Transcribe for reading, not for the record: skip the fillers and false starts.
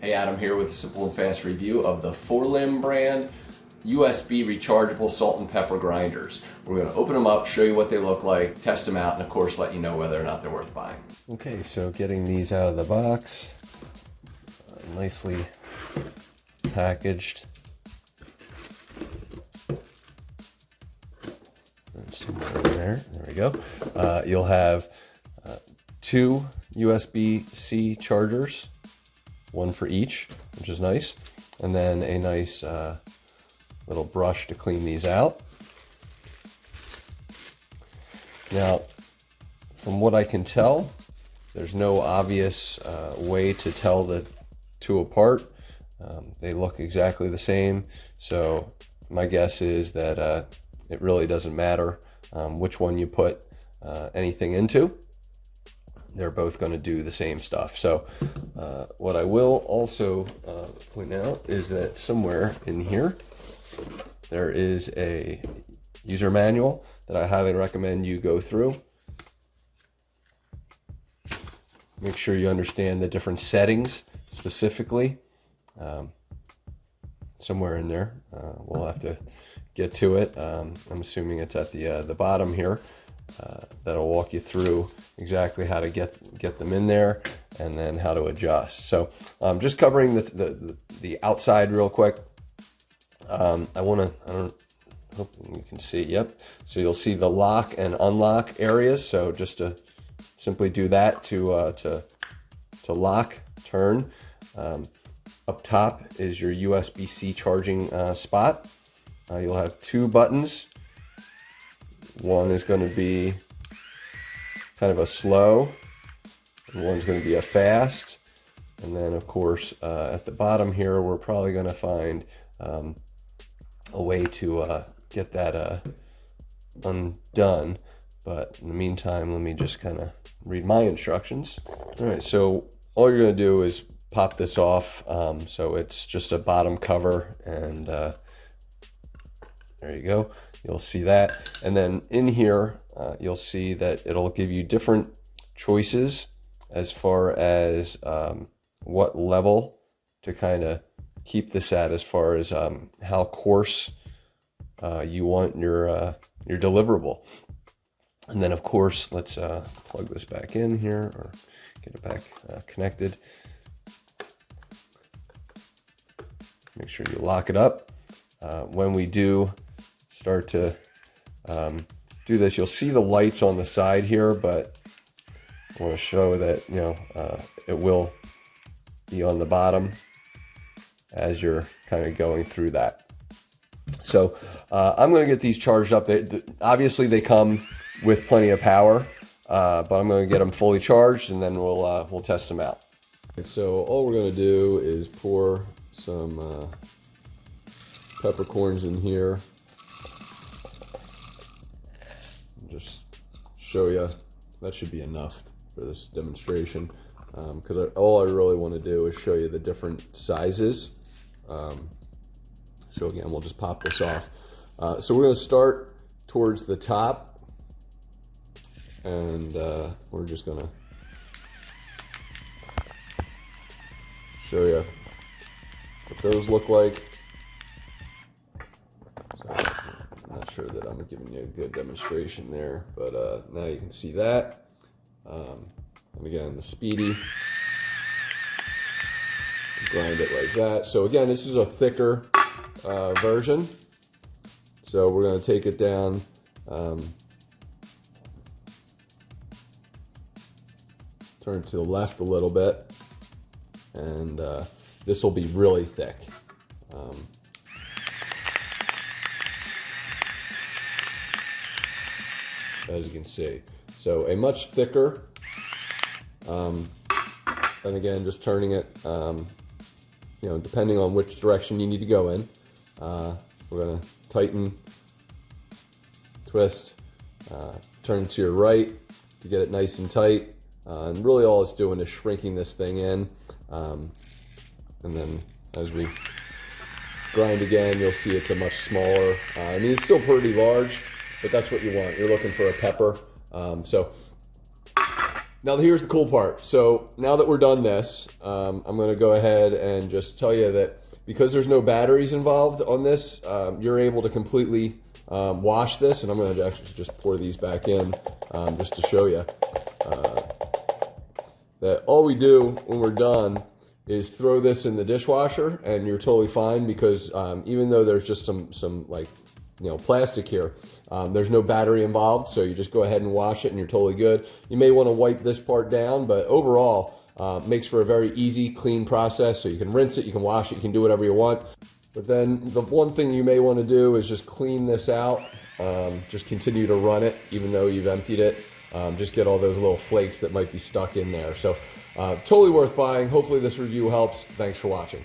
Hey, Adam here with a simple and fast review of the FORLIM brand USB rechargeable salt and pepper grinders. We're going to open them up, show you what they look like, test them out, and of course let you know whether or not they're worth buying. Okay, so getting these out of the box, nicely packaged. Somewhere in there we go. You'll have two USB-C chargers, one for each, which is nice, and then a nice little brush to clean these out. Now, from what I can tell, there's no obvious way to tell the two apart. They look exactly the same, so my guess is that it really doesn't matter which one you put anything into. They're both going to do the same stuff. So what I will also point out is that somewhere in here there is a user manual that I highly recommend you go through. Make sure you understand the different settings specifically. Somewhere in there, we'll have to get to it. I'm assuming it's at the bottom here. That'll walk you through exactly how to get them in there and then how to adjust. So just covering the outside real quick. I don't hope you can see. Yep. So you'll see the lock and unlock areas. So just to simply do that to lock, turn. Up top is your USB-C charging spot. You'll have two buttons. One is going to be kind of a slow, and one's going to be a fast. And then, of course, at the bottom here, we're probably going to find a way to get that undone. But in the meantime, let me just kind of read my instructions. All right, so all you're going to do is pop this off. So it's just a bottom cover, and there you go. You'll see that. And then in here, you'll see that it'll give you different choices as far as what level to kind of keep this at, as far as how coarse you want your deliverable. And then, of course, let's plug this back in here, or get it back connected. Make sure you lock it up. When we do start to do this, you'll see the lights on the side here, but I want to show that, you know, it will be on the bottom as you're kind of going through that. So I'm going to get these charged up. Obviously they come with plenty of power, but I'm going to get them fully charged, and then we'll test them out. So all we're going to do is pour some peppercorns in here. Just show you, that should be enough for this demonstration, because all I really want to do is show you the different sizes. So again, we'll just pop this off. So we're going to start towards the top, and we're just going to show you what those look like. So I'm not sure that I'm giving you a good demonstration there, but now you can see that. And again, the speedy, grind it like that. So again, this is a thicker version. So we're going to take it down. Turn it to the left a little bit, and this will be really thick. As you can see, so a much thicker, and again, just turning it, you know, depending on which direction you need to go in. We're going to tighten, twist, turn to your right to get it nice and tight, and really all it's doing is shrinking this thing in, and then as we grind again, you'll see it's a much smaller, I mean, it's still pretty large, but that's what you want. You're looking for a pepper. So Now here's the cool part. So now that we're done this, I'm going to go ahead and just tell you that because there's no batteries involved on this, you're able to completely wash this. And I'm going to actually just pour these back in just to show you that all we do when we're done is throw this in the dishwasher, and you're totally fine, because even though there's just some like, you know, plastic here, there's no battery involved, so you just go ahead and wash it and you're totally good. You may want to wipe this part down, but overall makes for a very easy, clean process. So you can rinse it, you can wash it, you can do whatever you want. But then the one thing you may want to do is just clean this out. Just continue to run it even though you've emptied it. Just get all those little flakes that might be stuck in there. So totally worth buying. Hopefully this review helps. Thanks for watching.